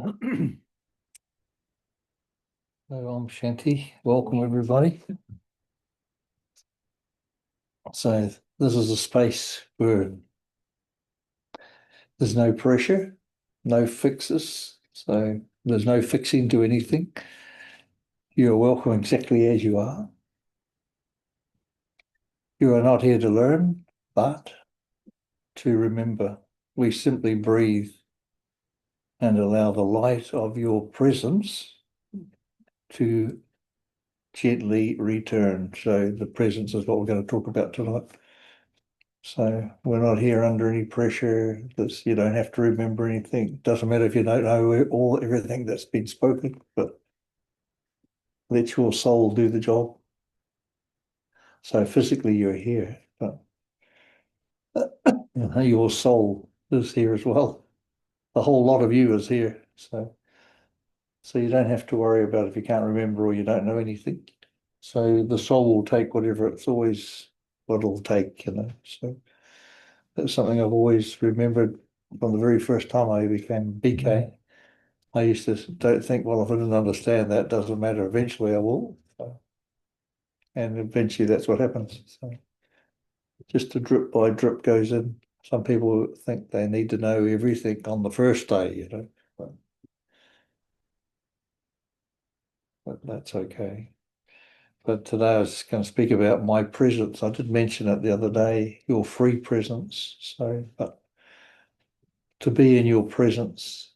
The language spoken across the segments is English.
Hello, I'm Shanti. Welcome, everybody. So, this is a space where there's no pressure, no fixes. So, there's no fixing to anything. You're welcome exactly as you are. You are not here to learn, but to remember. We simply breathe and allow the light of your presence to gently return. So, the presence is what we're going to talk about tonight. So we're not here under any pressure. You don't have to remember anything. Doesn't matter if you don't know everything that's been spoken, but let your soul do the job. So physically you're here, but your soul is here as well. The whole lot of you is here. So you don't have to worry about if you can't remember or you don't know anything. So the soul will take whatever it's always what it'll take. So that's something I've always remembered from the very first time I became BK. I used to don't think, well, if I didn't understand that, doesn't matter. Eventually I will. And eventually that's what happens. So just a drip by drip goes in. Some people think they need to know everything on the first day, but that's okay. But today I was going to speak about my presence. I did mention it the other day, your free presence. But to be in your presence.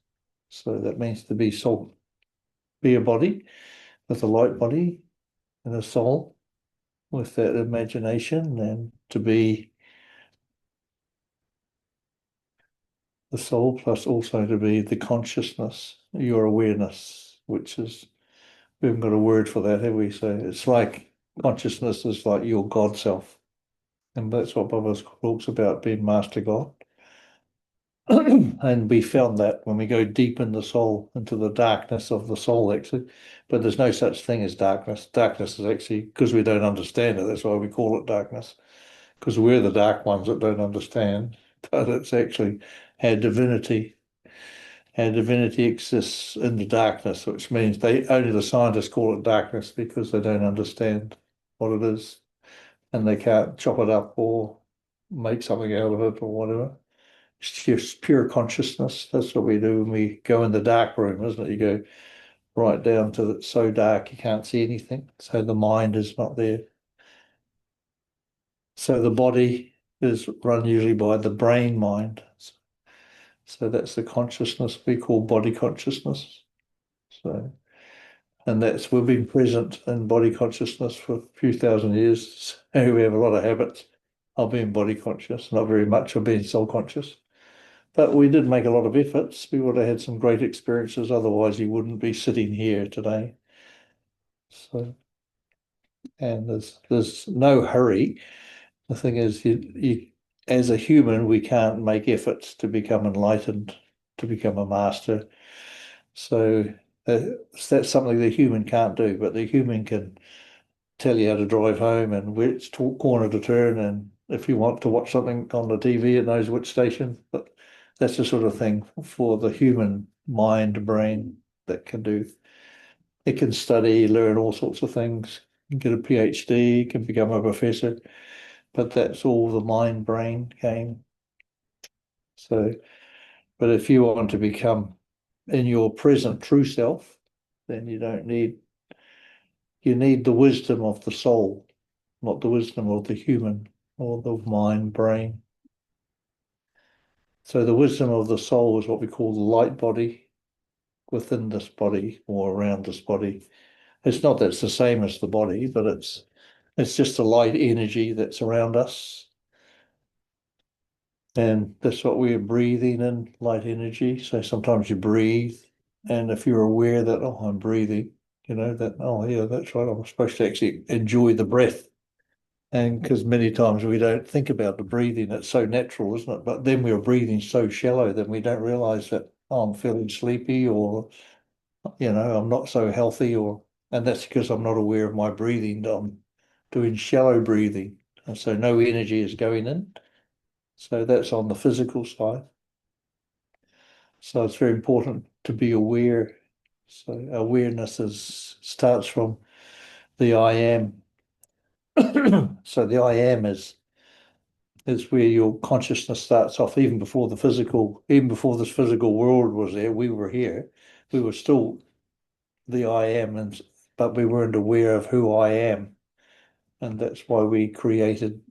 So that means to be soul, be a body with a light body and a soul with that imagination, and to be the soul plus also to be the consciousness, your awareness, which is, we haven't got a word for that, have we? So it's like consciousness is like your God self. And that's what Baba talks about, being Master God. And we found that when we go deep in the soul, into the darkness of the soul, actually. But there's no such thing as darkness. Darkness is actually, because we don't understand it, that's why we call it darkness. Because we're the dark ones that don't understand. But it's actually our divinity. Our divinity exists in the darkness, which means only the scientists call it darkness because they don't understand what it is. And they can't chop it up or make something out of it or whatever. It's just pure consciousness. That's what we do when we go in the dark room, isn't it? You go right down to it's so dark you can't see anything. So the mind is not there. So the body is run usually by the brain mind. So that's the consciousness we call body consciousness. So, and we've been present in body consciousness for a few thousand years. So we have a lot of habits of being body conscious, not very much of being soul conscious. But we did make a lot of efforts. We would have had some great experiences. Otherwise, you wouldn't be sitting here today. So, and there's no hurry. The thing is, as a human, we can't make efforts to become enlightened, to become a master. So that's something the human can't do, but the human can tell you how to drive home and which corner to turn. And if you want to watch something on the TV, it knows which station. But that's the sort of thing for the human mind, brain that can do. It can study, learn all sorts of things, get a PhD, can become a professor, but that's all the mind brain game. So, but if you want to become in your present true self, then you need the wisdom of the soul, not the wisdom of the human or the mind brain. So the wisdom of the soul is what we call the light body within this body or around this body. It's not that it's the same as the body, but it's just a light energy that's around us. And that's what we're breathing in, light energy. So sometimes you breathe, and if you're aware that, oh, I'm breathing, oh, yeah, that's right, I'm supposed to actually enjoy the breath. And because many times we don't think about the breathing, it's so natural, isn't it? But then we're breathing so shallow that we don't realize that, oh, I'm feeling sleepy or, I'm not so healthy and that's because I'm not aware of my breathing. I'm doing shallow breathing. And so no energy is going in. So that's on the physical side. So it's very important to be aware. So awareness starts from the I am. So the I am is where your consciousness starts off, even before this physical world was there, we were here. We were still the I am, but we weren't aware of who I am. And that's why we created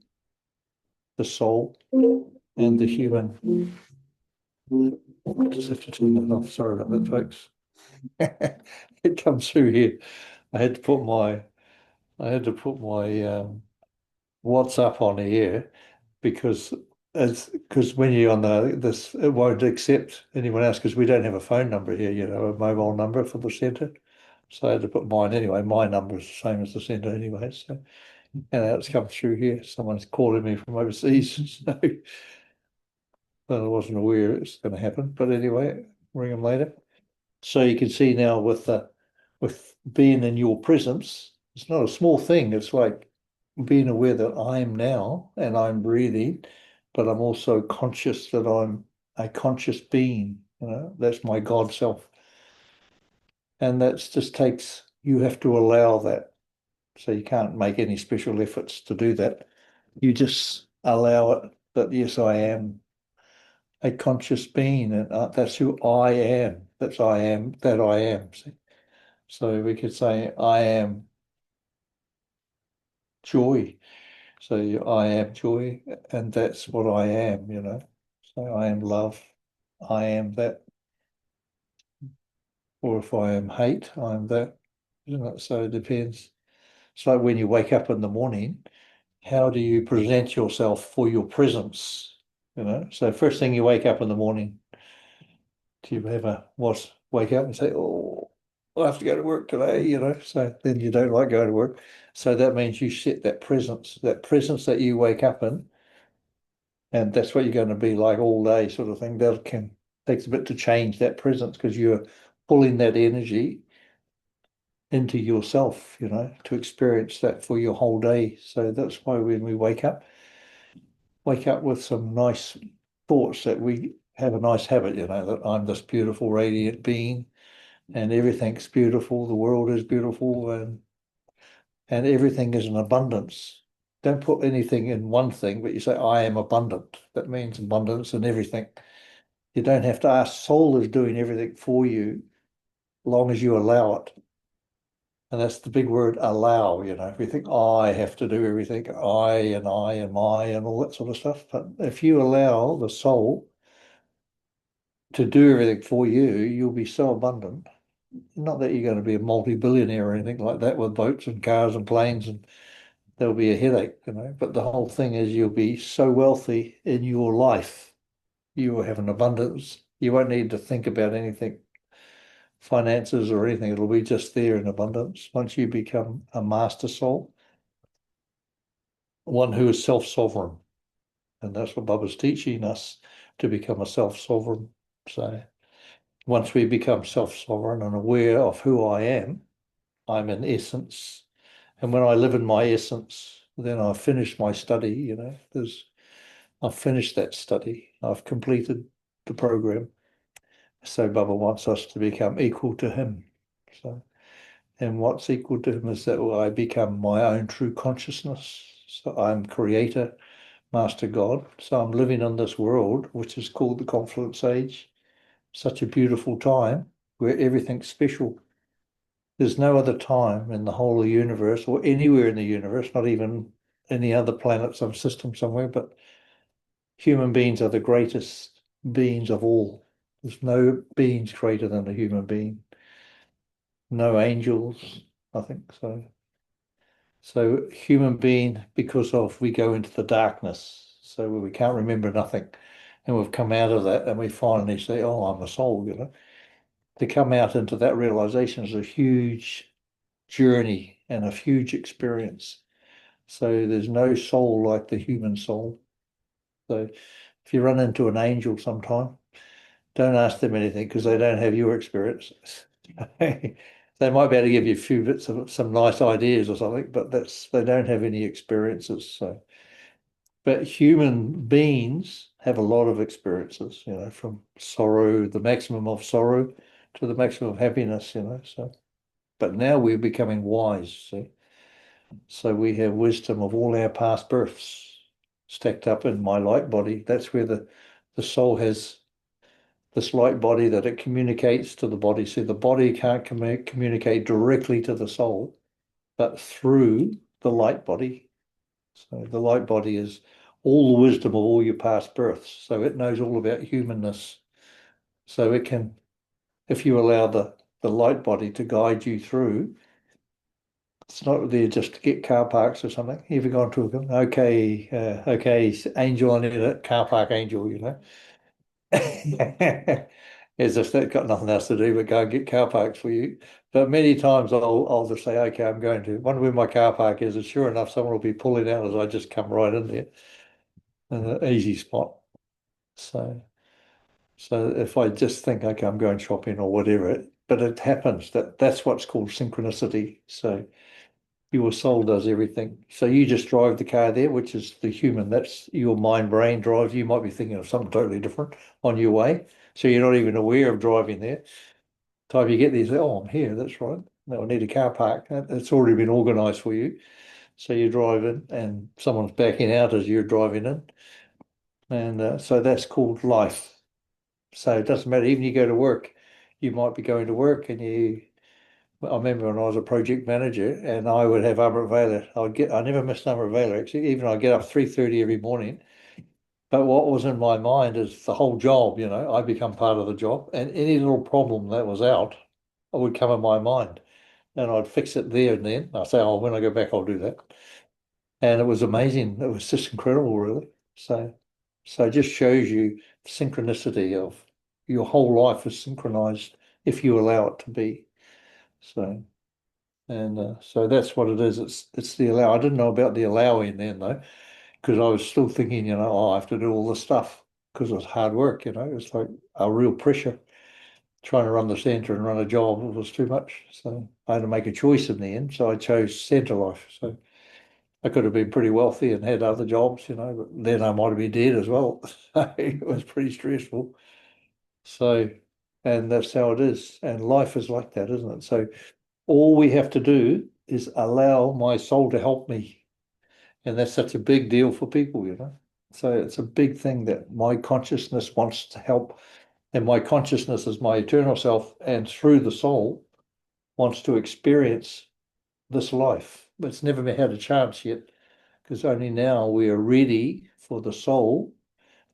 the soul and the human. Just have to turn that off. Sorry about that, folks. It comes through here. I had to put my WhatsApp on here because when you're on this, it won't accept anyone else because we don't have a phone number here, a mobile number for the centre. So I had to put mine anyway. My number is the same as the centre anyway. So and it's come through here. Someone's calling me from overseas, so I wasn't aware it's going to happen. But anyway, ring them later. So you can see now with being in your presence, it's not a small thing. It's like being aware that I'm now and I'm breathing, but I'm also conscious that I'm a conscious being. That's my God self. And that's just takes, you have to allow that. So you can't make any special efforts to do that. You just allow it that, yes, I am a conscious being, and that's who I am. That's I am, that I am. See? So we could say, I am joy. So I am joy, and that's what I am. So I am love. I am that. Or if I am hate, I am that. So it depends. It's like when you wake up in the morning, how do you present yourself for your presence? So first thing you wake up in the morning, do you ever wake up and say, oh, I have to go to work today? So then you don't like going to work. So that means you set that presence that you wake up in, and that's what you're going to be like all day, sort of thing. That takes a bit to change that presence because you're pulling that energy into yourself, to experience that for your whole day. So that's why when we wake up with some nice thoughts that we have a nice habit, that I'm this beautiful, radiant being and everything's beautiful, the world is beautiful, and everything is in abundance. Don't put anything in one thing, but you say, I am abundant. That means abundance in everything. You don't have to ask. Soul is doing everything for you, long as you allow it. And that's the big word, allow. If you think, I have to do everything, I and my and all that sort of stuff. But if you allow the soul to do everything for you, you'll be so abundant. Not that you're going to be a multi-billionaire or anything like that with boats and cars and planes, and there'll be a headache. But the whole thing is you'll be so wealthy in your life. You will have an abundance. You won't need to think about anything, finances or anything. It'll be just there in abundance. Once you become a master soul, one who is self-sovereign. And that's what Bubba's teaching us, to become a self-sovereign. So once we become self-sovereign and aware of who I am, I'm in essence. And when I live in my essence, then I've finished my study. I've finished that study. I've completed the program. So Bubba wants us to become equal to him. So, and what's equal to him is that I become my own true consciousness. So I'm creator, master God. So I'm living in this world, which is called the Confluence Age. Such a beautiful time where everything's special. There's no other time in the whole of the universe or anywhere in the universe, not even any other planet, some system somewhere, but human beings are the greatest beings of all. There's no beings greater than a human being. No angels, I think so. So human being, because of we go into the darkness, so we can't remember nothing. And we've come out of that and we finally say, oh, I'm a soul. To come out into that realization is a huge journey and a huge experience. So there's no soul like the human soul. So if you run into an angel sometime, don't ask them anything because they don't have your experience. They might be able to give you a few bits of some nice ideas or something, but they don't have any experiences. So, but human beings have a lot of experiences, from sorrow, the maximum of sorrow, to the maximum happiness, so but now we're becoming wise, see. So we have wisdom of all our past births stacked up in my light body. That's where the soul has this light body that it communicates to the body. So the body can't communicate directly to the soul, but through the light body. So the light body is all the wisdom of all your past births. So it knows all about humanness. So it can, if you allow the light body to guide you through, it's not there just to get car parks or something. You ever gone to a, okay, angel, I need a car park angel. As if they've got nothing else to do but go and get car parks for you. But many times I'll just say, okay, I'm going to wonder where my car park is, and sure enough, someone will be pulling out as I just come right in there in an easy spot. So so if I just think, okay, I'm going shopping or whatever, but it happens that's what's called synchronicity. So your soul does everything. So you just drive the car there, which is the human. That's your mind brain drives. You might be thinking of something totally different on your way. So you're not even aware of driving there. Time you get there, you say, oh, I'm here. That's right. No, I need a car park. It's already been organized for you. So you drive in and someone's backing out as you're driving in. And so that's called life. So it doesn't matter. Even you go to work, you might be going to work and I remember when I was a project manager and I would have Amrit Vela. I never missed Amrit Vela actually, even I'd get up 3:30 every morning. But what was in my mind is the whole job, I become part of the job. And any little problem that was out, I would come in my mind and I'd fix it there and then. I'd say, oh, when I go back, I'll do that. And it was amazing. It was just incredible, really. So it just shows you the synchronicity of your whole life is synchronized if you allow it to be. So. And so that's what it is. It's the allow. I didn't know about the allowing then though, because I was still thinking, oh, I have to do all this stuff because it was hard work. It's like a real pressure trying to run the centre and run a job. It was too much. So I had to make a choice in the end. So I chose centre life. So I could have been pretty wealthy and had other jobs, but then I might have been dead as well. It was pretty stressful. So, and that's how it is. And life is like that, isn't it? So all we have to do is allow my soul to help me. And that's such a big deal for people. So it's a big thing that my consciousness wants to help. And my consciousness is my eternal self, and through the soul wants to experience this life. But it's never had a chance yet, because only now we are ready for the soul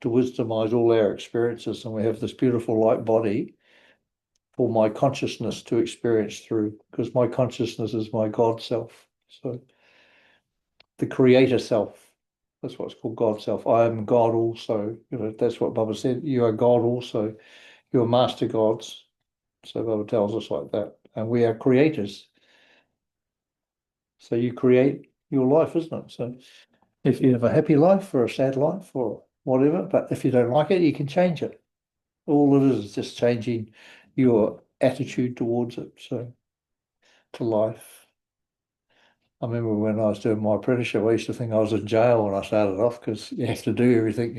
to wisdomize all our experiences. And we have this beautiful light body for my consciousness to experience through, because my consciousness is my God self. So the creator self, that's what's called God self. I am God also. That's what Baba said. You are God also. You are master gods. So Baba tells us like that. And we are creators. So you create your life, isn't it? So if you have a happy life or a sad life or whatever, but if you don't like it, you can change it. All it is just changing your attitude towards it. So to life. I remember when I was doing my apprenticeship, I used to think I was in jail when I started off because you have to do everything.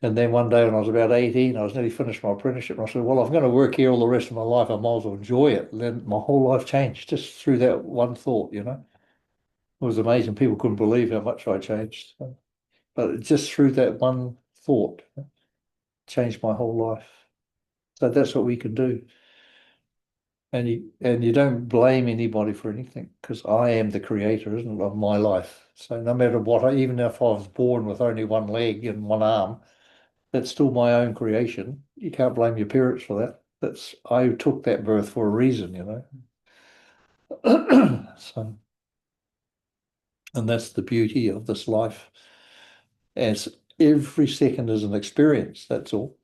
And then one day when I was about 18, I was nearly finished my apprenticeship. And I said, well, I'm going to work here all the rest of my life. I might as well enjoy it. And then my whole life changed just through that one thought. It was amazing. People couldn't believe how much I changed. But just through that one thought, changed my whole life. So that's what we can do. And you don't blame anybody for anything because I am the creator, isn't it, of my life. So no matter what, even if I was born with only one leg and one arm, that's still my own creation. You can't blame your parents for that. I took that birth for a reason. So, and that's the beauty of this life. As every second is an experience, that's all.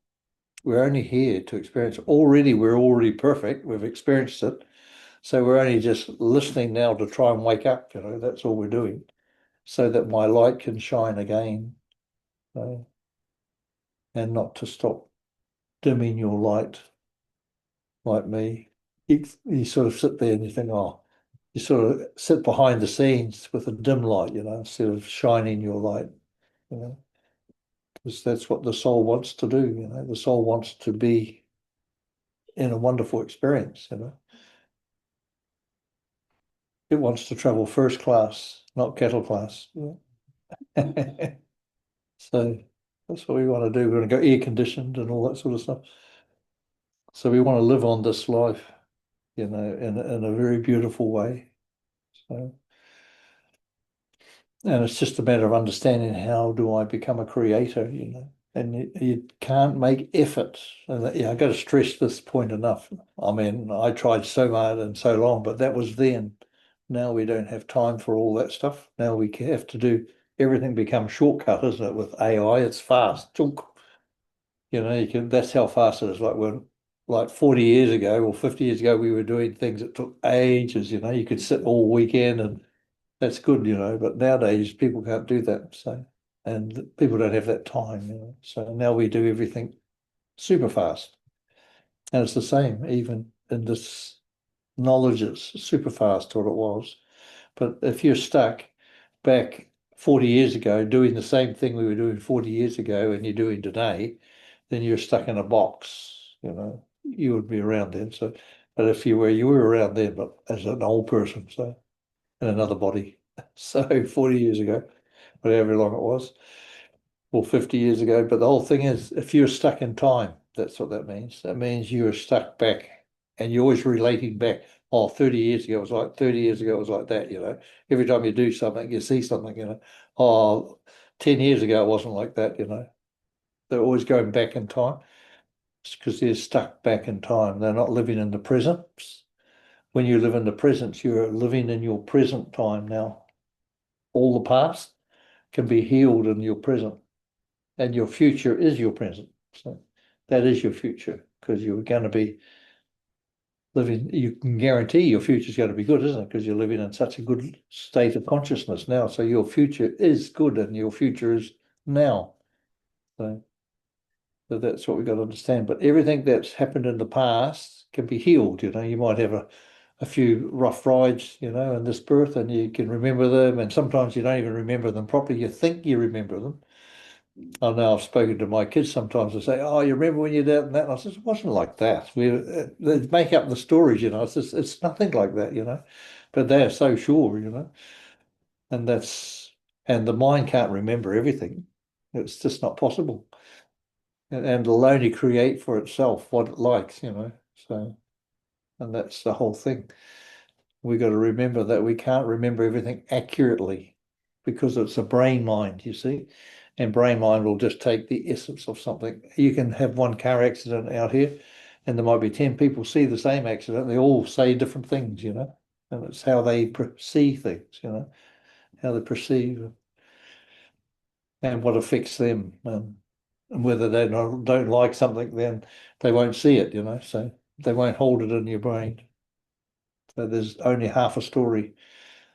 We're only here to experience. We're already perfect. We've experienced it. So we're only just listening now to try and wake up, that's all we're doing, so that my light can shine again, and not to stop dimming your light like me. You sort of sit there and you think, oh, you sort of sit behind the scenes with a dim light, instead of shining your light, because that's what the soul wants to do, the soul wants to be in a wonderful experience, It wants to travel first class, not kettle class. Yeah. So that's what we want to do. We want to go air conditioned and all that sort of stuff. So we want to live on this life, in a very beautiful way. So, and it's just a matter of understanding how do I become a creator. And you can't make effort. And yeah, I've got to stress this point enough. I mean, I tried so hard and so long, but that was then. Now we don't have time for all that stuff. Now we have to do everything becomes shortcut, isn't it? With AI, it's fast. Chunk. That's how fast it is. Like 40 years ago or 50 years ago, we were doing things that took ages, you could sit all weekend and that's good, but nowadays people can't do that. So, and people don't have that time. So now we do everything super fast. And it's the same, even in this knowledge, it's super fast what it was. But if you're stuck back 40 years ago doing the same thing we were doing 40 years ago and you're doing today, then you're stuck in a box. You would be around then. So, but if you were around then, but as an old person, so in another body. So 40 years ago, whatever long it was, or 50 years ago. But the whole thing is, if you're stuck in time, that's what that means. That means you're stuck back and you're always relating back. Oh, 30 years ago it was like 30 years ago it was like that. Every time you do something, you see something. Oh, 10 years ago it wasn't like that. They're always going back in time. It's because they're stuck back in time. They're not living in the present. When you live in the present, you're living in your present time now. All the past can be healed in your present, and your future is your present. So that is your future because you're going to be living. You can guarantee your future is going to be good, isn't it? Because you're living in such a good state of consciousness now. So your future is good, and your future is now. So, so that's what we've got to understand. But everything that's happened in the past can be healed. You might have a few rough rides, in this birth, and you can remember them. And sometimes you don't even remember them properly. You think you remember them. I know I've spoken to my kids sometimes and say, "Oh, you remember when you did that?" And that? And I said, "It wasn't like that. They make up the stories. It's nothing like that. But they are so sure. And and the mind can't remember everything. It's just not possible. And it'll only create for itself what it likes. So, and that's the whole thing. We got to remember that we can't remember everything accurately because it's a brain mind, you see. And brain mind will just take the essence of something. You can have one car accident out here, and there might be 10 people see the same accident. They all say different things. And it's how they perceive things, how they perceive and what affects them. And whether they don't like something, then they won't see it. So they won't hold it in your brain. So there's only half a story.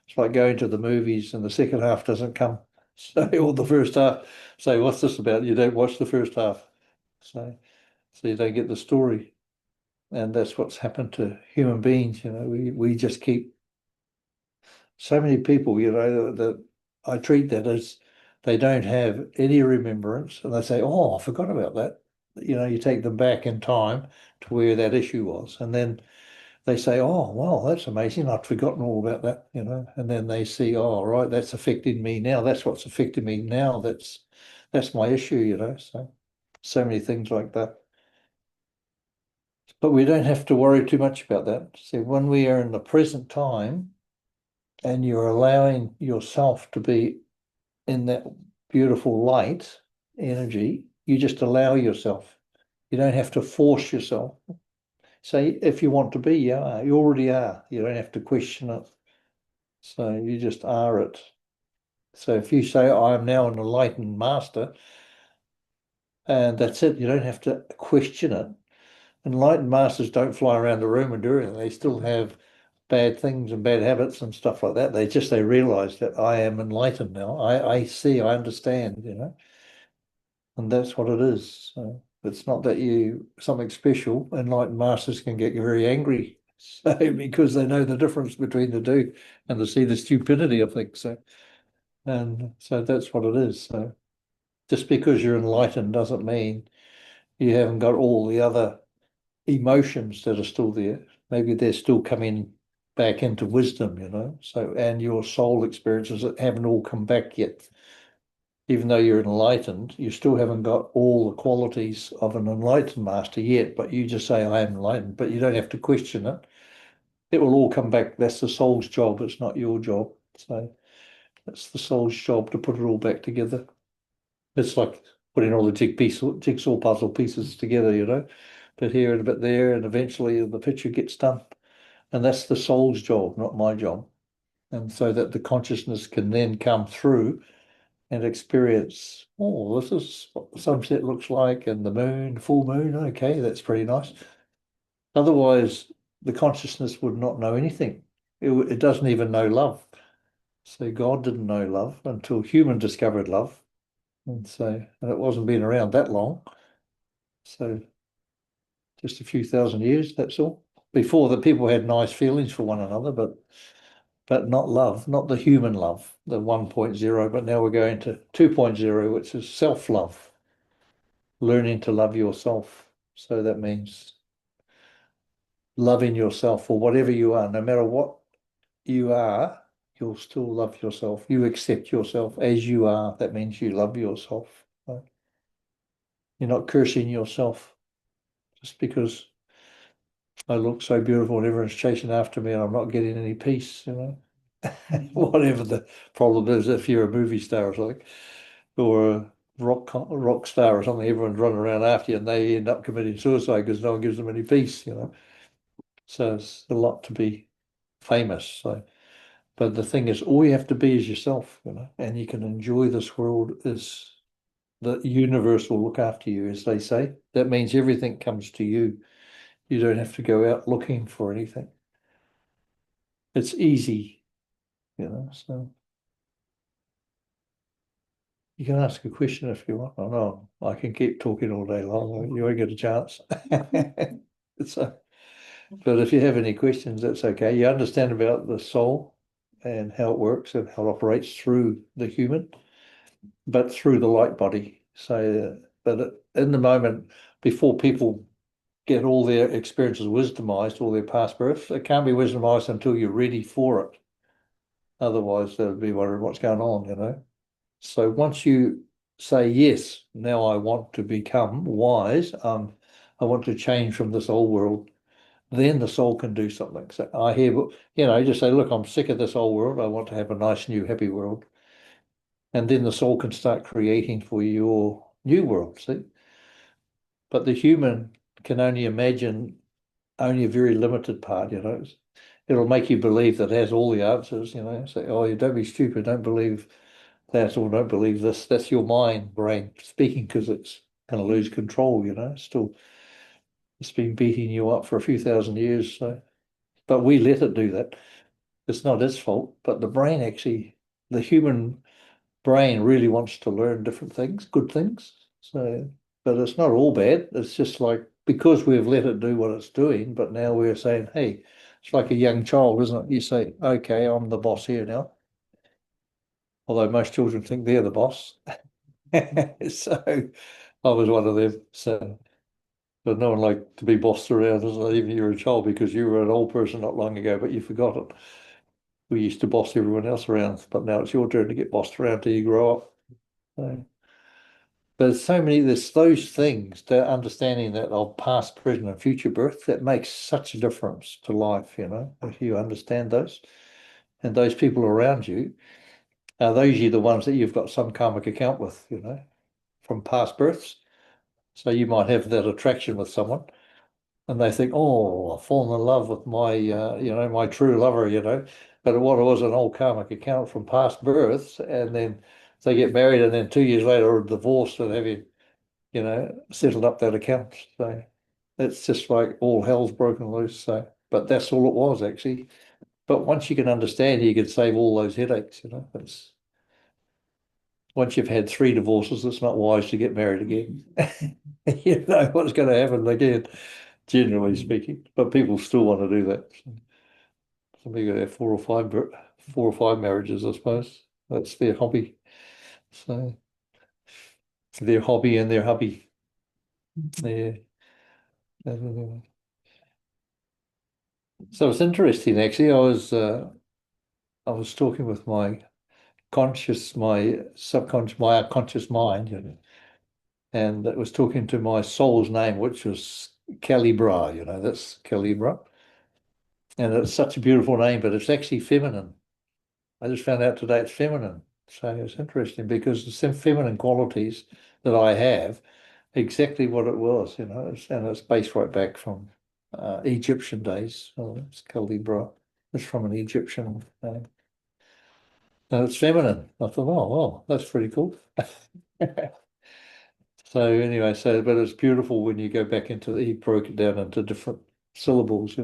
It's like going to the movies and the second half doesn't come. So, or the first half. Say, what's this about? You don't watch the first half. So you don't get the story. And that's what's happened to human beings. We just keep so many people, that I treat that as they don't have any remembrance and they say, oh, I forgot about that. You take them back in time to where that issue was. And then they say, oh, well, that's amazing. I'd forgotten all about that. And then they see, oh, right, that's affecting me now. That's what's affecting me now. That's my issue. So many things like that. But we don't have to worry too much about that. See, when we are in the present time and you're allowing yourself to be in that beautiful light energy, you just allow yourself. You don't have to force yourself. Say, if you want to be, you are. You already are. You don't have to question it. So you just are it. So if you say, I am now an enlightened master, and that's it, you don't have to question it. Enlightened masters don't fly around the room and do anything. They still have bad things and bad habits and stuff like that. They realize that I am enlightened now. I see, I understand. And that's what it is. So it's not that you something special. Enlightened masters can get very angry. So because they know the difference between the two and they see the stupidity of things. And so that's what it is. So just because you're enlightened doesn't mean you haven't got all the other emotions that are still there. Maybe they're still coming back into wisdom, So, and your soul experiences that haven't all come back yet. Even though you're enlightened, you still haven't got all the qualities of an enlightened master yet, but you just say, I am enlightened, but you don't have to question it. It will all come back. That's the soul's job. It's not your job. So it's the soul's job to put it all back together. It's like putting all the jigsaw puzzle pieces together, bit here and a bit there, and eventually the picture gets done. And that's the soul's job, not my job. And so that the consciousness can then come through and experience, oh, this is what the sunset looks like, and the moon, full moon. Okay, that's pretty nice. Otherwise, the consciousness would not know anything. It doesn't even know love. So God didn't know love until human discovered love. And it wasn't been around that long. So just a few thousand years, that's all. Before that, people had nice feelings for one another, but not love, not the human love, the 1.0. But now we're going to 2.0, which is self-love, learning to love yourself. So that means loving yourself for whatever you are, no matter what you are, you'll still love yourself. You accept yourself as you are. That means you love yourself. Right? You're not cursing yourself just because I look so beautiful and everyone's chasing after me and I'm not getting any peace. Whatever the problem is, if you're a movie star or something, or a rock star or something, everyone's running around after you and they end up committing suicide because no one gives them any peace. So it's a lot to be famous. So, but the thing is, all you have to be is yourself, and you can enjoy this world as the universe will look after you, as they say. That means everything comes to you. You don't have to go out looking for anything. It's easy. So you can ask a question if you want. I know I can keep talking all day long. You won't get a chance. So, but if you have any questions, that's okay. You understand about the soul and how it works and how it operates through the human, but through the light body. So, but in the moment, before people get all their experiences wisdomized, all their past births, it can't be wisdomized until you're ready for it. Otherwise, they'll be wondering what's going on. So once you say, yes, now I want to become wise, I want to change from this old world, then the soul can do something. So I hear, just say, look, I'm sick of this old world. I want to have a nice, new, happy world. And then the soul can start creating for your new world, see? But the human can only imagine only a very limited part. It'll make you believe that it has all the answers. Say, oh, you don't be stupid, don't believe that or don't believe this. That's your mind brain speaking because it's going to lose control. Still, it's been beating you up for a few thousand years. So, but we let it do that. It's not its fault, but the human brain really wants to learn different things, good things. So, but it's not all bad. It's just like because we've let it do what it's doing, but now we're saying, hey, it's like a young child, isn't it? You say, okay, I'm the boss here now. Although most children think they're the boss. So I was one of them. So, but no one liked to be bossed around, even you're a child, because you were an old person not long ago, but you forgot it. We used to boss everyone else around, but now it's your turn to get bossed around till you grow up. So, but there's those things, that understanding that of past, present, and future birth, that makes such a difference to life, if you understand those. And those people around you, those are the ones that you've got some karmic account with, from past births. So you might have that attraction with someone and they think, oh, I've fallen in love with my true lover. But what it was an old karmic account from past births, and then they get married and then 2 years later are divorced and having, settled up that account. So it's just like all hell's broken loose. So, but that's all it was actually. But once you can understand, you can save all those headaches. It's once you've had 3 divorces, it's not wise to get married again. You know what's going to happen again, generally speaking. But people still want to do that. Some people have 4 or 5 marriages, I suppose. That's their hobby. So their hobby and their hubby. Yeah. So it's interesting actually. I was talking with my subconscious, my unconscious mind, and it was talking to my soul's name, which was Calibra, that's Calibra. And it's such a beautiful name, but it's actually feminine. I just found out today it's feminine. So it's interesting because the same feminine qualities that I have, exactly what it was, and it's based right back from Egyptian days. Oh, it's Calibra. It's from an Egyptian name. And it's feminine. I thought, oh, well, that's pretty cool. So anyway, but it's beautiful when you go back he broke it down into different syllables,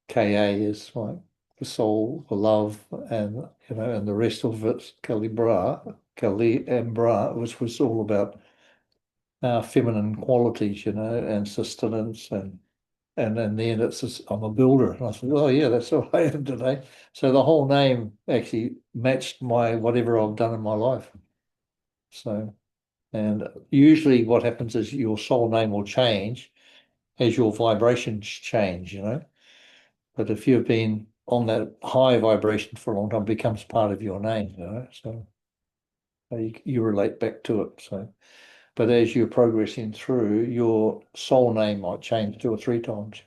Ka is like the soul, the love, and the rest of it's Kali and Bra, which was all about our feminine qualities, and sustenance and then it's just, I'm a builder. And I thought, oh yeah, that's what I am today. So the whole name actually matched my whatever I've done in my life. So and usually what happens is your soul name will change as your vibrations change. But if you've been on that high vibration for a long time, it becomes part of your name. So you relate back to it. So, but as you're progressing through, your soul name might change two or three times,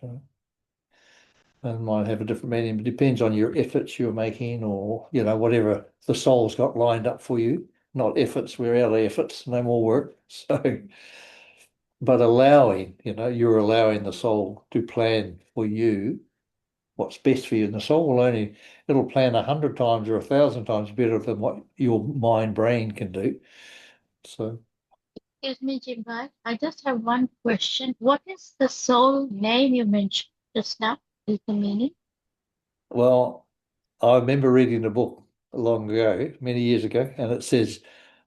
and might have a different meaning. It depends on your efforts you're making, or whatever the soul's got lined up for you. Not efforts, we're out of efforts, no more work. So, but you're allowing the soul to plan for you what's best for you. And the soul it'll plan 100 times or 1,000 times better than what your mind brain can do. So, Excuse me, Jim. I just have one question. What is the soul name you mentioned just now? Is the meaning? well, I remember reading a book long ago, many years ago, and it says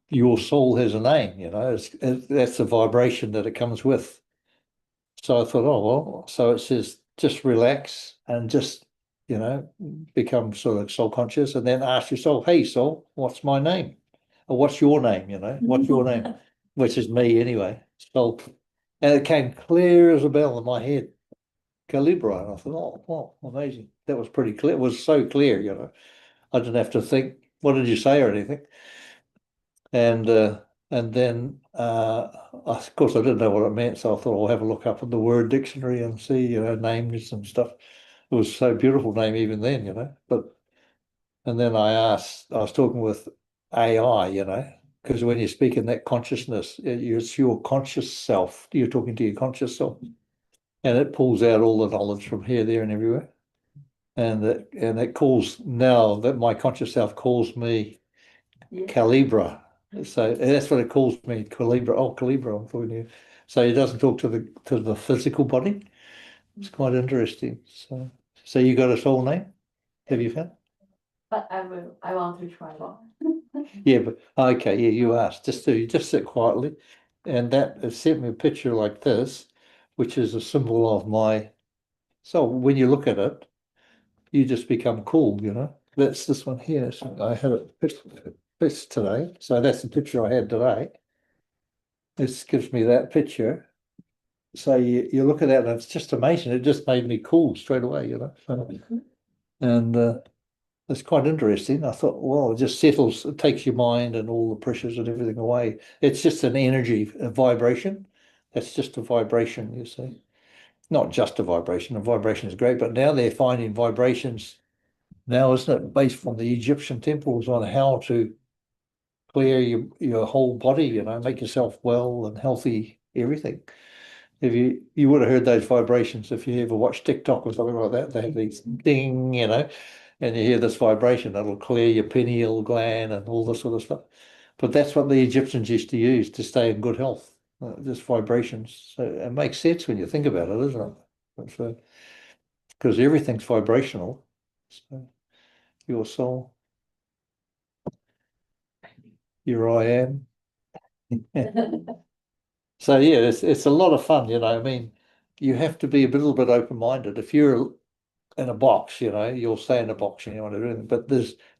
your soul has a name, that's the vibration that it comes with. So I thought, oh, well, so it says just relax and just, you know, become sort of soul conscious and then ask your soul, hey, soul, what's my name? Or what's your name? What's your name? Which is me anyway. So, and it came clear as a bell in my head, Calibra. And I thought, oh, amazing. That was pretty clear. It was so clear. I didn't have to think, what did you say or anything? And then of course I didn't know what it meant, so I thought I'll have a look up in the word dictionary and see, names and stuff. It was so beautiful name even then. But and then I was talking with AI, because when you speak in that consciousness, it's your conscious self. You're talking to your conscious self, and it pulls out all the knowledge from here, there, and everywhere. And it calls now that my conscious self calls me Calibra. So that's what it calls me, Calibra. Oh, Calibra, I'm talking to you. So he doesn't talk to the physical body. It's quite interesting. So you got a soul name? Have you found? But I want to try one. Yeah, but okay, yeah, you asked. Just sit quietly. And that it sent me a picture like this, which is a symbol of my so when you look at it, you just become cool. That's this one here. So I had it pitched today. So that's the picture I had today. This gives me that picture. So you look at that and it's just amazing. It just made me cool straight away. And it's quite interesting. I thought, well, it just settles, it takes your mind and all the pressures and everything away. It's just an energy, a vibration. That's just a vibration, you see. Not just a vibration. A vibration is great, but now they're finding vibrations now, isn't it, based from the Egyptian temples on how to clear your whole body, make yourself well and healthy, everything. If you would have heard those vibrations if you ever watch TikTok or something like that, they have these ding, and you hear this vibration that'll clear your pineal gland and all this sort of stuff. But that's what the Egyptians used to use to stay in good health, just vibrations. So it makes sense when you think about it, isn't it? So, because everything's vibrational. So your soul, your I am. So yeah, it's a lot of fun. I mean, you have to be a little bit open-minded. If you're in a box, you'll stay in a box and you want to do anything. But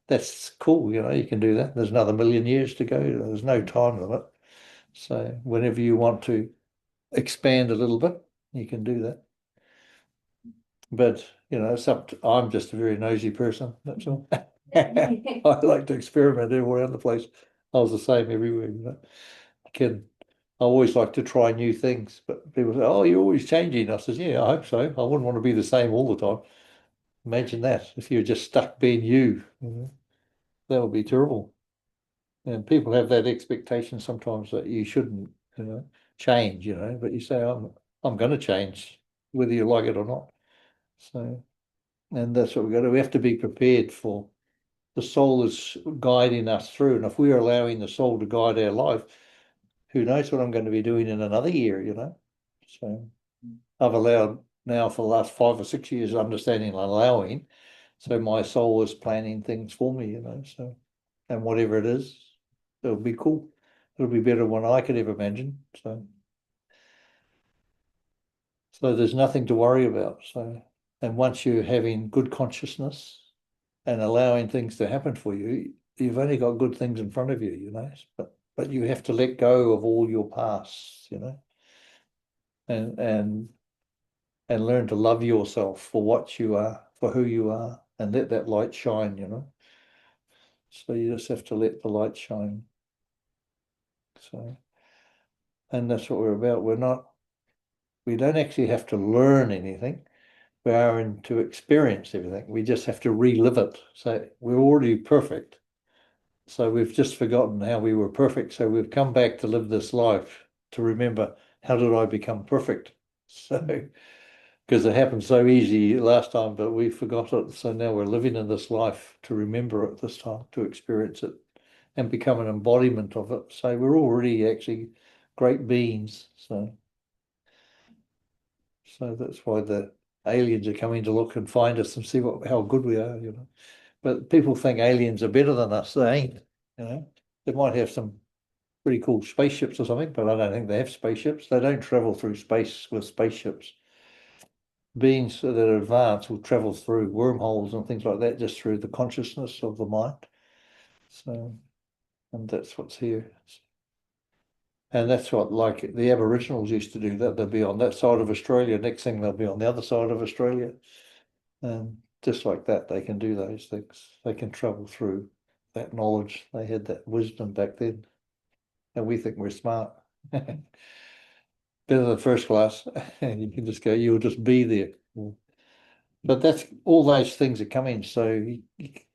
that's cool, you can do that. There's another million years to go. There's no time limit. So whenever you want to expand a little bit, you can do that. But it's up to, I'm just a very nosy person, that's all. I like to experiment all around the place. I was the same everywhere. Kid, I always like to try new things, but people say, "Oh, you're always changing." I says, "Yeah, I hope so. I wouldn't want to be the same all the time. Imagine that if you're just stuck being you, that would be terrible." And people have that expectation sometimes that you shouldn't, change, but you say, I'm going to change, whether you like it or not. So, and that's what we got to. We have to be prepared for the soul is guiding us through, and if we're allowing the soul to guide our life, who knows what I'm going to be doing in another year. So I've allowed now for the last 5 or 6 years understanding and allowing. So my soul is planning things for me. So, and whatever it is, it'll be cool. It'll be better than I could ever imagine. So there's nothing to worry about. So, and once you're having good consciousness and allowing things to happen for you, you've only got good things in front of you. But you have to let go of all your past, and and learn to love yourself for what you are, for who you are, and let that light shine. So you just have to let the light shine. So, and that's what we're about. We don't actually have to learn anything. We are in to experience everything. We just have to relive it. So we're already perfect. So we've just forgotten how we were perfect. So we've come back to live this life to remember, how did I become perfect? So because it happened so easy last time, but we forgot it. So now we're living in this life to remember it this time, to experience it and become an embodiment of it. So we're already actually great beings. So that's why the aliens are coming to look and find us and see how good we are. But people think aliens are better than us. They ain't. They might have some pretty cool spaceships or something, but I don't think they have spaceships. They don't travel through space with spaceships. Beings that are advanced will travel through wormholes and things like that just through the consciousness of the mind. So, and that's what's here. And that's what, like, the Aboriginals used to do, that they'll be on that side of Australia. Next thing they'll be on the other side of Australia. And just like that, they can do those things. They can travel through that knowledge. They had that wisdom back then. And we think we're smart. Better than first class. And you can just go, you'll just be there. But that's all those things are coming. So,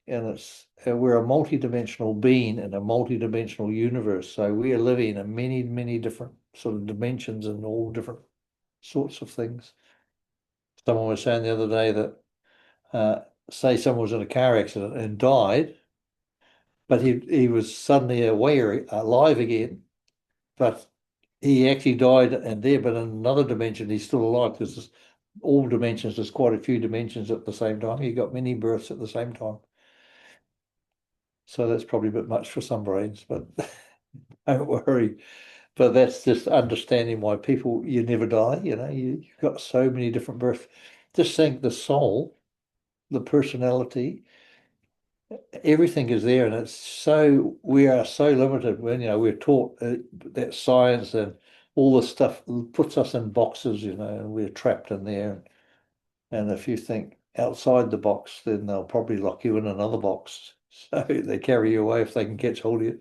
and we're a multi-dimensional being in a multi-dimensional universe. So we are living in many, many different sort of dimensions and all different sorts of things. Someone was saying the other day that, say someone was in a car accident and died, but he was suddenly aware, alive again, but he actually died and there, but in another dimension, he's still alive because all dimensions, there's quite a few dimensions at the same time. You got many births at the same time. So that's probably a bit much for some brains, but don't worry. But that's just understanding why you never die. You've got so many different births. Just think the soul, the personality, everything is there, and we are so limited when we're taught that science and all this stuff puts us in boxes, and we're trapped in there. And if you think outside the box, then they'll probably lock you in another box. So they carry you away if they can catch hold of you.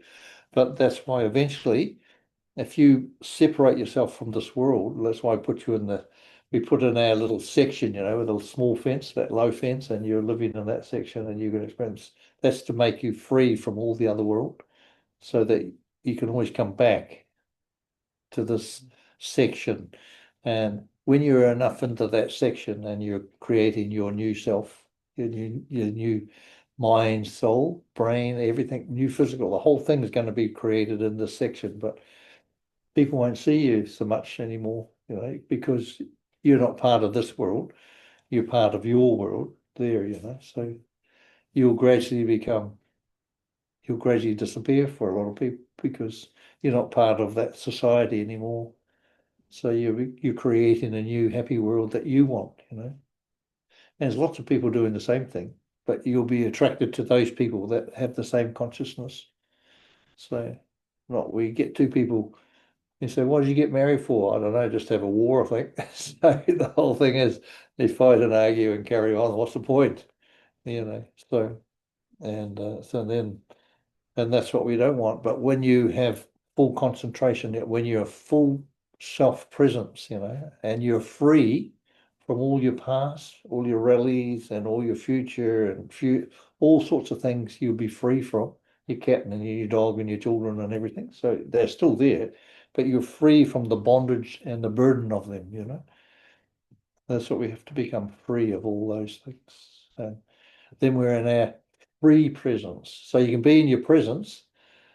But that's why eventually, if you separate yourself from this world, that's why we put in our little section, with a small fence, that low fence, and you're living in that section and you can experience. That's to make you free from all the other world so that you can always come back to this section. And when you're enough into that section and you're creating your new self, your new mind, soul, brain, everything, new physical, the whole thing is going to be created in this section. But people won't see you so much anymore, because you're not part of this world. You're part of your world there. So you'll gradually become, you'll gradually disappear for a lot of people because you're not part of that society anymore. So you're creating a new happy world that you want. And there's lots of people doing the same thing, but you'll be attracted to those people that have the same consciousness. So, not we get two people. You say, what did you get married for? I don't know, just have a war, I think. So the whole thing is They fight and argue and carry on. What's the point? So so then and that's what we don't want. But when you have full concentration, when you're full self-presence, and you're free from all your past, all your rallies and all your future and all sorts of things you'll be free from, your cat and your dog and your children and everything. So they're still there, but you're free from the bondage and the burden of them. That's what we have to become free of all those things. So then we're in our free presence. So you can be in your presence,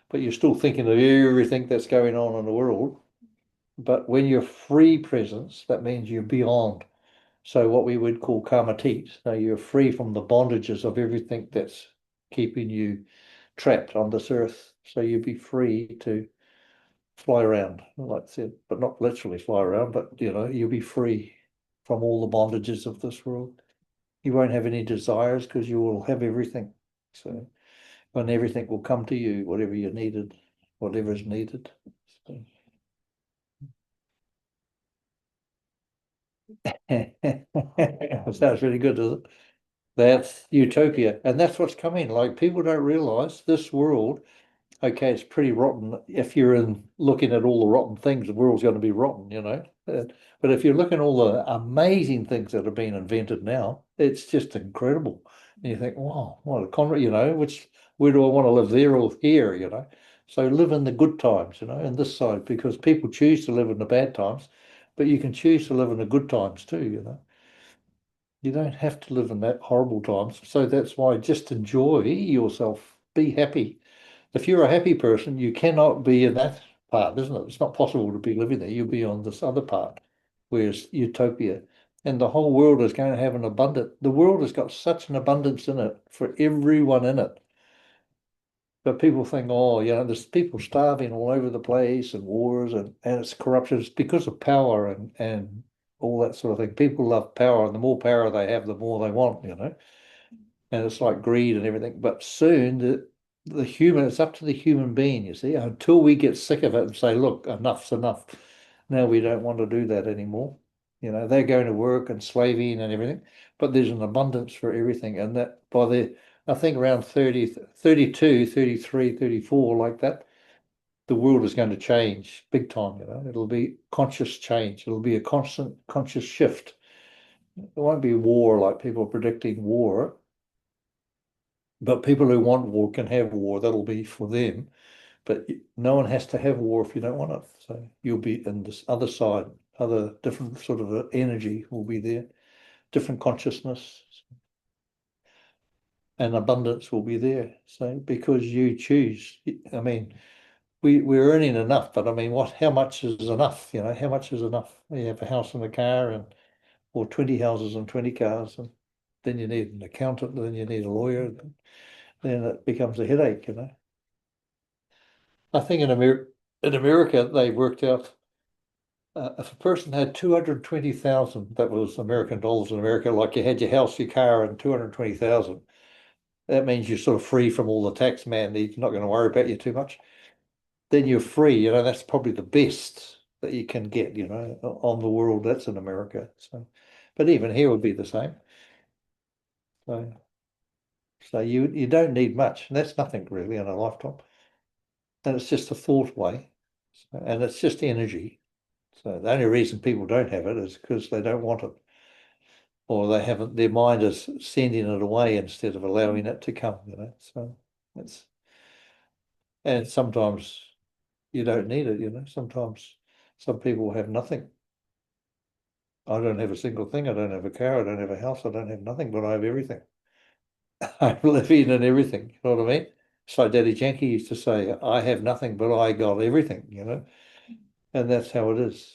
but you're still thinking of everything that's going on in the world. But when you're free presence, that means you're beyond. So what we would call kamatit. So you're free from the bondages of everything that's keeping you trapped on this earth. So you'd be free to fly around, like I said, but not literally fly around, but you'll be free from all the bondages of this world. You won't have any desires because you will have everything. So, and everything will come to you, whatever you needed, whatever is needed. So. Sounds really good, does it? That's utopia. And that's what's coming. Like people don't realize this world, okay, it's pretty rotten. If you're in looking at all the rotten things, the world's going to be rotten. But if you're looking at all the amazing things that have been invented now, it's just incredible. And you think, wow, what a where do I want to live, there or here? So live in the good times, in this side, because people choose to live in the bad times, but you can choose to live in the good times too. You don't have to live in that horrible times. So that's why just enjoy yourself, be happy. If you're a happy person, you cannot be in that part, isn't it? It's not possible to be living there. You'll be on this other part, where's utopia. And the whole world is going to have an abundant, the world has got such an abundance in it for everyone in it. But people think, oh, there's people starving all over the place and wars and it's corruption. It's because of power and all that sort of thing. People love power, and the more power they have, the more they want. And it's like greed and everything. But soon the human, it's up to the human being, you see, until we get sick of it and say, look, enough's enough. Now we don't want to do that anymore. They're going to work and slaving and everything, but there's an abundance for everything. And that I think around 30, 32, 33, 34, like that, the world is going to change big time. It'll be conscious change. It'll be a constant conscious shift. It won't be war like people are predicting war, but people who want war can have war. That'll be for them. But no one has to have war if you don't want it. So you'll be in this other side, other different sort of energy will be there, different consciousness and abundance will be there. So because you choose, I mean, we're earning enough, but I mean, how much is enough? How much is enough? You have a house and a car or 20 houses and 20 cars, and then you need an accountant, then you need a lawyer, then it becomes a headache. I think in America they worked out if a person had 220,000, that was American dollars in America, like you had your house, your car, and 220,000. That means you're sort of free from all the tax man. He's not going to worry about you too much. Then you're free. That's probably the best that you can get. On the world. That's in America. So, but even here would be the same. So, so you don't need much, and that's nothing really in a lifetime. And it's just a thought way, and it's just energy. So the only reason people don't have it is because they don't want it, or they haven't. Their mind is sending it away instead of allowing it to come. So it's and sometimes you don't need it. Sometimes some people have nothing. I don't have a single thing. I don't have a car. I don't have a house. I don't have nothing, but I have everything. I live in and everything. You know what I mean? So Daddy Yankee used to say, "I have nothing, but I got everything." And that's how it is.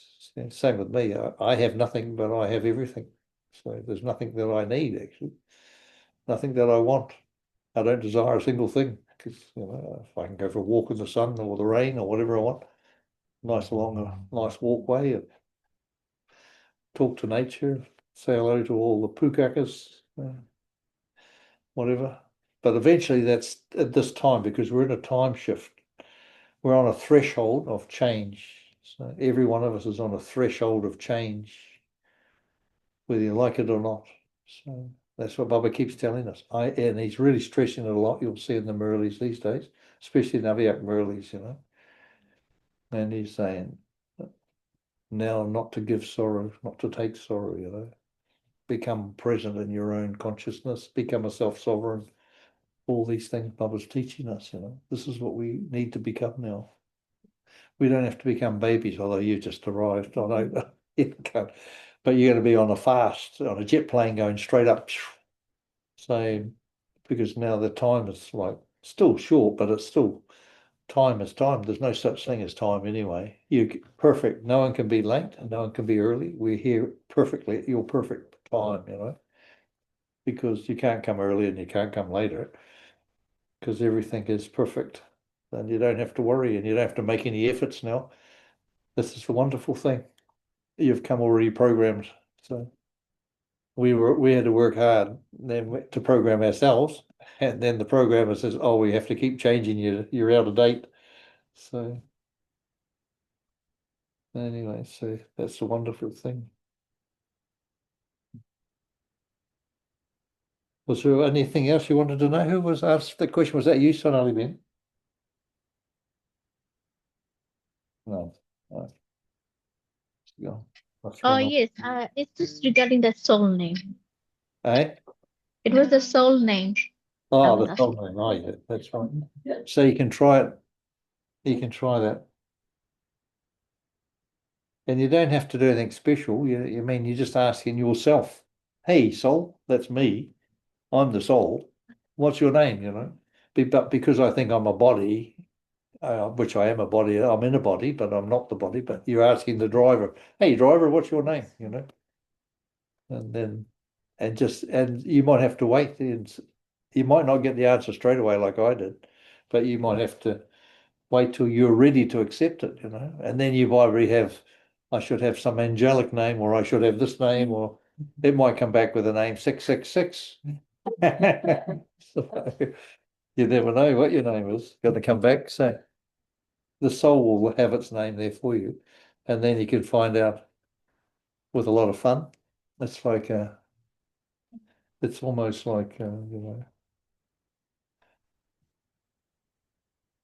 Same with me. I have nothing, but I have everything. So there's nothing that I need, actually. Nothing that I want. I don't desire a single thing because, if I can go for a walk in the sun or the rain or whatever I want, nice along a nice walkway and talk to nature, say hello to all the pukakas, whatever. But eventually that's at this time because we're in a time shift. We're on a threshold of change. So every one of us is on a threshold of change. whether you like it or not. So that's what Bubba keeps telling us. And he's really stressing it a lot. You'll see in the Murleys these days, especially Naviac Murleys, And he's saying now not to give sorrow, not to take sorrow, Become present in your own consciousness, become a self-sovereign. All these things Bubba's teaching us. This is what we need to become now. We don't have to become babies, although you just arrived. I know you can't, but you're going to be on a fast, on a jet plane going straight up. So, because now the time is like still short, but it's still time is time. There's no such thing as time anyway. You perfect. No one can be late and no one can be early. We're here perfectly at your perfect time, because you can't come early and you can't come later because everything is perfect. And you don't have to worry and you don't have to make any efforts now. This is the wonderful thing. You've come already programmed. So we had to work hard then to program ourselves. And then the programmer says, oh, we have to keep changing you. You're out of date. So anyway, so that's a wonderful thing. Was there anything else you wanted to know? Who was asked the question? Was that you, Sonali Ben? No. No. Yeah. What's Oh, going on? yes. It's just regarding the soul name. Eh? It was the soul name I Oh, was the asking. soul name. Oh, yeah, that's right. So you can try it. You can try that. And you don't have to do anything special. You mean you're just asking yourself, hey, soul, that's me. I'm the soul. What's your name? But because I think I'm a body, which I am a body, I'm in a body, but I'm not the body. But you're asking the driver, hey, driver, what's your name? And then, and you might have to wait. And you might not get the answer straight away like I did, but you might have to wait till you're ready to accept it. And then you might already have, I should have some angelic name, or I should have this name, or it might come back with a name 666. So you never know what your name is going to come back. So the soul will have its name there for you. And then you can find out with a lot of fun. It's like it's almost like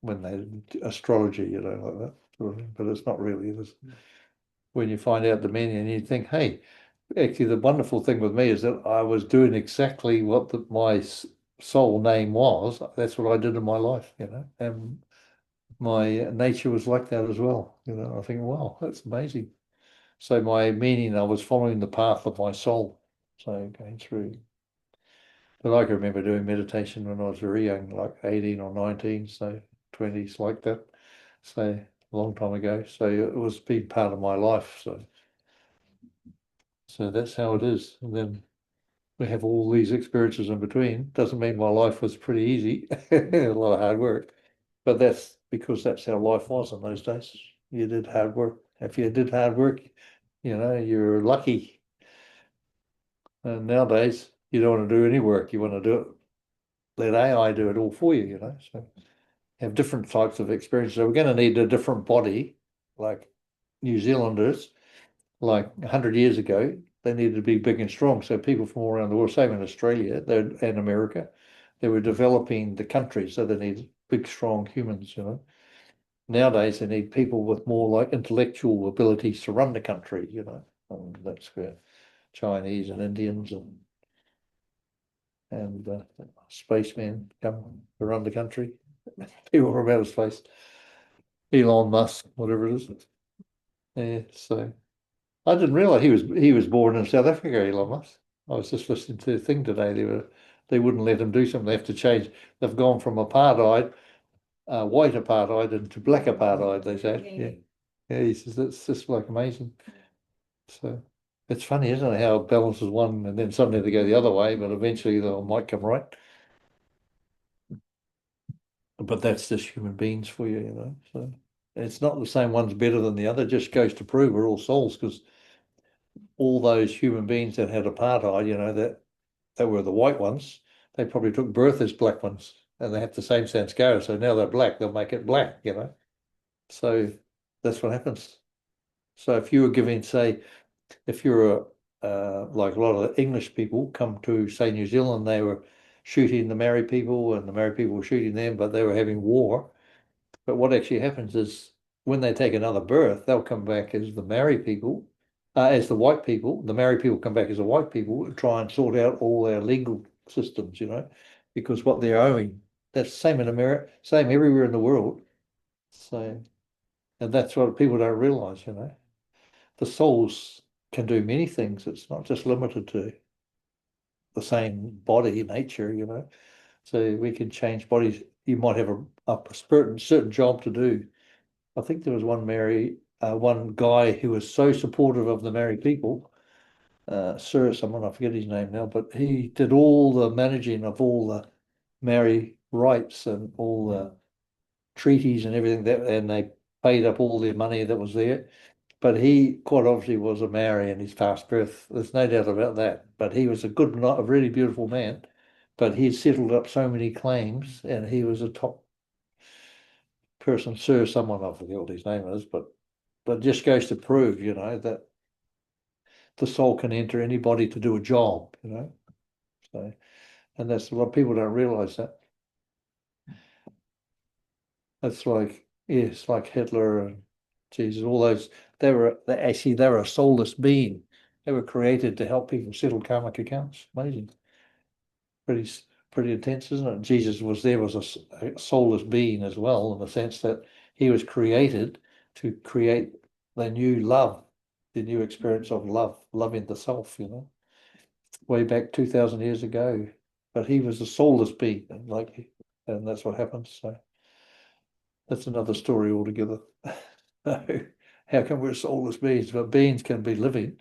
when they astrology, like that sort of thing. But it's not really. It's when you find out the meaning and you think, hey, actually, the wonderful thing with me is that I was doing exactly what my soul name was. That's what I did in my life, and my nature was like that as well. I think, wow, that's amazing. So my meaning, I was following the path of my soul. So going through. But I can remember doing meditation when I was very young, like 18 or 19, so 20s like that. So a long time ago. So it was a big part of my life. So that's how it is. And then we have all these experiences in between. Doesn't mean my life was pretty easy, a lot of hard work. But that's because that's how life was in those days. You did hard work. If you did hard work, you're lucky. And nowadays, you don't want to do any work. You want to do it, let AI do it all for you. So have different types of experiences. So we're going to need a different body, like New Zealanders, like 100 years ago, they needed to be big and strong. So people from all around the world, same in Australia and America, they were developing the country. So they need big, strong humans. Nowadays, they need people with more like intellectual abilities to run the country. And that's where Chinese and Indians and spacemen come to run the country. People from outer space, Elon Musk, whatever it is. Yeah, so I didn't realize he was born in South Africa, Elon Musk. I was just listening to a thing today. They wouldn't let him do something. They have to change. They've gone from apartheid, white apartheid, into black apartheid. They say, yeah. He says it's just like amazing. So it's funny, isn't it? How it balances one, and then suddenly they go the other way, but eventually they might come right. But that's just human beings for you. So it's not the same one's better than the other. It just goes to prove we're all souls because all those human beings that had apartheid, that were the white ones, they probably took birth as black ones and they have the same sanskara. So now they're black, they'll make it black. So that's what happens. So if you were giving, say, if you're like a lot of the English people come to, say, New Zealand, they were shooting the Maori people and the Maori people were shooting them, but they were having war. But what actually happens is when they take another birth, they'll come back as the Maori people, as the white people. The Maori people come back as the white people to try and sort out all their legal systems, because what they're owing, that's the same in America, same everywhere in the world. So, and that's what people don't realize, the souls can do many things. It's not just limited to the same body nature, So we can change bodies. You might have a certain job to do. I think there was one guy who was so supportive of the Maori people, Sir someone, I forget his name now, but he did all the managing of all the Maori rights and all the treaties and everything and they paid up all the money that was there. But he quite obviously was a Maori in his past birth. There's no doubt about that. But he was a really beautiful man. But he had settled up so many claims, and he was a top person, Sir someone, I forget what his name is, but just goes to prove, that the soul can enter anybody to do a job, So, and that's a lot of people don't realize that. That's like, yes, like Hitler and Jesus, all those, they were a soulless being. They were created to help people settle karmic accounts. Amazing. Pretty, pretty intense, isn't it? Jesus was a soulless being as well, in the sense that he was created to create the new love, the new experience of love, loving the self, way back 2000 years ago. But he was a soulless being, and that's what happens. So that's another story altogether. How come we're soulless beings? But beings can be living,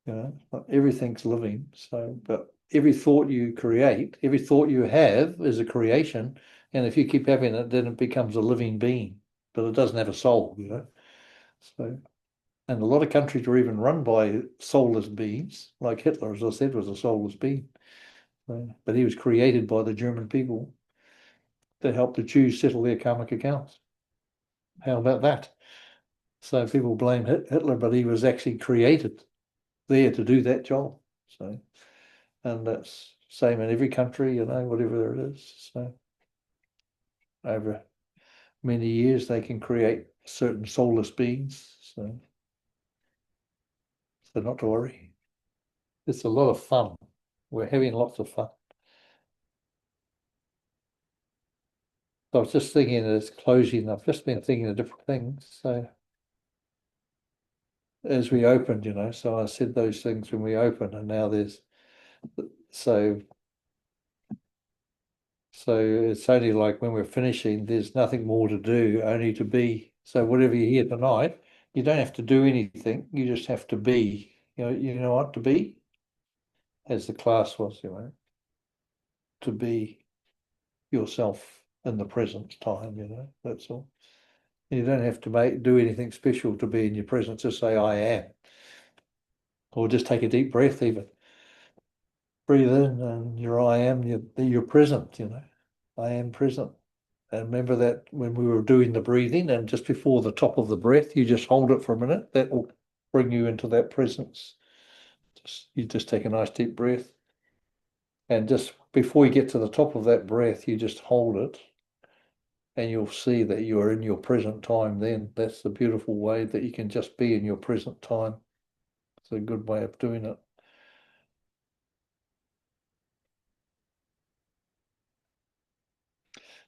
not everything's living. So, but every thought you create, every thought you have is a creation. And if you keep having it, then it becomes a living being, but it doesn't have a soul, So, and a lot of countries are even run by soulless beings, like Hitler, as I said, was a soulless being. But he was created by the German people to help the Jews settle their karmic accounts. How about that? So people blame Hitler, but he was actually created there to do that job. So, and that's same in every country, whatever it is. So over many years, they can create certain soulless beings. So not to worry. It's a lot of fun. We're having lots of fun. So I was just thinking as closing, I've just been thinking of different things. So as we opened, so I said those things when we opened, and now so so it's only like when we're finishing, there's nothing more to do, only to be. So whatever you hear tonight, you don't have to do anything. You just have to be. You know what to be, as the class was, to be yourself in the present time. That's all. You don't have to do anything special to be in your presence. Just say I am, or just take a deep breath. Even breathe in, and your I am. You're present. I am present. And remember that when we were doing the breathing, and just before the top of the breath, you just hold it for a minute. That will bring you into that presence. You just take a nice deep breath. And just before you get to the top of that breath, you just hold it. And you'll see that you are in your present time then. That's the beautiful way that you can just be in your present time. It's a good way of doing it.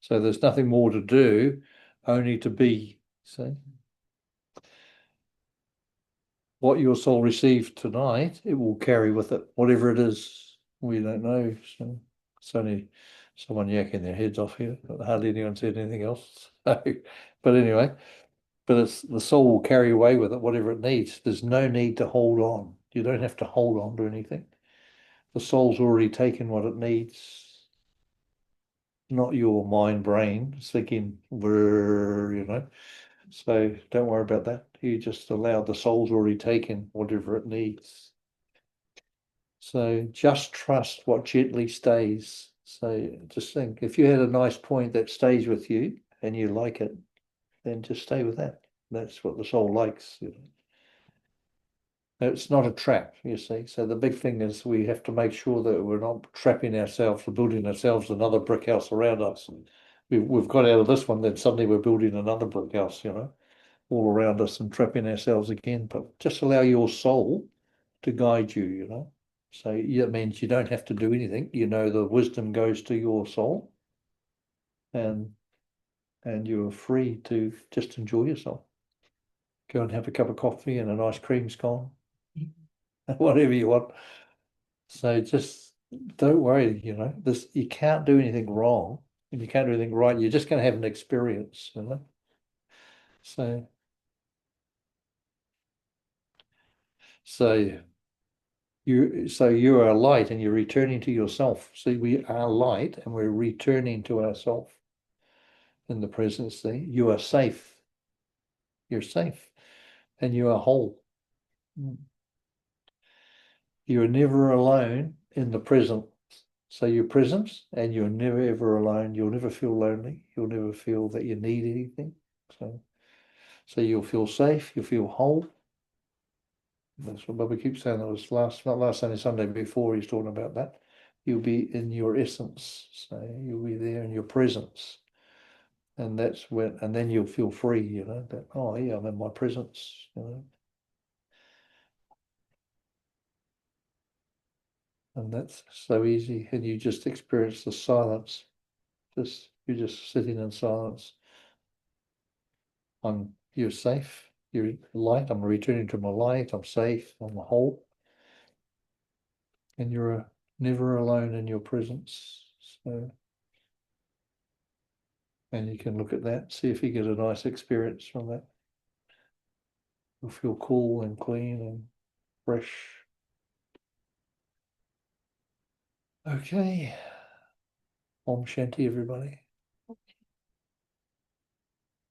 So there's nothing more to do, only to be. See? What your soul received tonight, it will carry with it, whatever it is. We don't know. So it's only someone yakking their heads off here. Hardly anyone said anything else. But anyway, it's the soul will carry away with it whatever it needs. There's no need to hold on. You don't have to hold on to anything. The soul's already taken what it needs, not your mind brain thinking, So don't worry about that. You just allow the soul's already taken whatever it needs. So just trust what gently stays. So just think, if you had a nice point that stays with you and you like it, then just stay with that. That's what the soul likes. It's not a trap, you see. So the big thing is we have to make sure that we're not trapping ourselves or building ourselves another brick house around us. And we've got out of this one, then suddenly we're building another brick house, all around us and trapping ourselves again. But just allow your soul to guide you. So yeah, it means you don't have to do anything. The wisdom goes to your soul, and you're free to just enjoy yourself. Go and have a cup of coffee and a nice cream scone, whatever you want. So just don't worry, this you can't do anything wrong and you can't do anything right. You're just going to have an experience. So so you are light and you're returning to yourself. See, we are light and we're returning to ourself in the present state. You are safe. You're safe and you are whole. You are never alone in the present. So you're present and you're never ever alone. You'll never feel lonely. You'll never feel that you need anything. So you'll feel safe, you'll feel whole. That's what Bubba keeps saying. That was not last Sunday, Sunday before he's talking about that. You'll be in your essence. So you'll be there in your presence. And then you'll feel free, that, oh yeah, I'm in my presence. And that's so easy. And you just experience the silence. You're just sitting in silence. You're safe. You're light. I'm returning to my light. I'm safe. I'm whole. And you're never alone in your presence. So, and you can look at that, see if you get a nice experience from that. You'll feel cool and clean and fresh. Okay. Om Shanti, everybody.